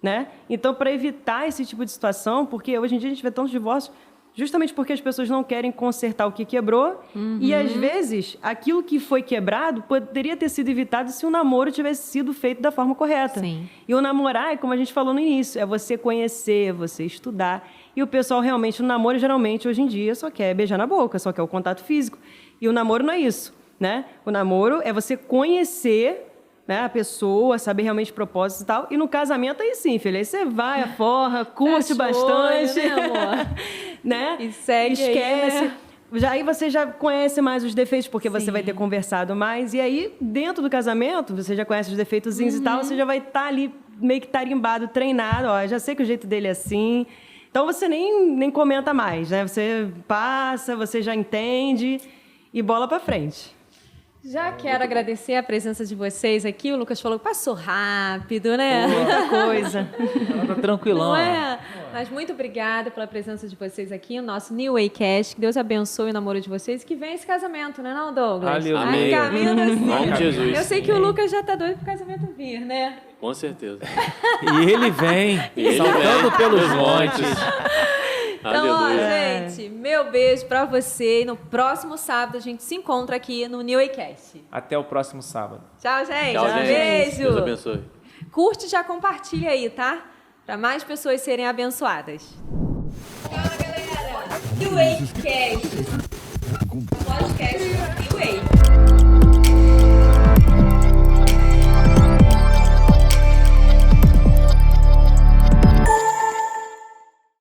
Né? Então, para evitar esse tipo de situação, porque hoje em dia a gente vê tantos divórcios, justamente porque as pessoas não querem consertar o que quebrou, e às vezes aquilo que foi quebrado poderia ter sido evitado se o namoro tivesse sido feito da forma correta. Sim. E o namorar, é como a gente falou no início, é você conhecer, você estudar. E o pessoal realmente, no namoro, geralmente, hoje em dia, só quer beijar na boca, só quer o contato físico. E o namoro não é isso, né? O namoro é você conhecer, né, a pessoa, saber realmente propósitos e tal. E no casamento, aí sim, filha, aí você vai, aforra, curte Fecha o bastante. olho, né, amor? Né? E segue aí, esquece. né? Aí você já conhece mais os defeitos, porque você vai ter conversado mais. E aí, dentro do casamento, você já conhece os defeitozinhos e tal, você já vai estar ali meio que tarimbado, treinado. Ó, já sei que o jeito dele é assim. Então, você nem comenta mais, né? Você passa, você já entende e bola pra frente. Já quero agradecer a presença de vocês aqui. O Lucas falou que passou rápido, né? Muita coisa. Ela tá tranquilão. Não é? Mas muito obrigada pela presença de vocês aqui no nosso New Way Cast. Que Deus abençoe o namoro de vocês. Que venha esse casamento, né, não, Douglas? Aleluia. Ai, caminho Em nome de Jesus. Eu sei que o Lucas já tá doido pro casamento vir, né? Com certeza. E ele vem, Ele saltando vem pelos pelos montes. Então, ó, Aleluia. gente, meu beijo pra você. E no próximo sábado a gente se encontra aqui no New Way Cast. Até o próximo sábado. Tchau, gente. Tchau, gente. Beijo. Deus abençoe. Curte e já compartilha aí, tá? Pra mais pessoas serem abençoadas. Tchau, galera. New Way Cast. Podcast New Way.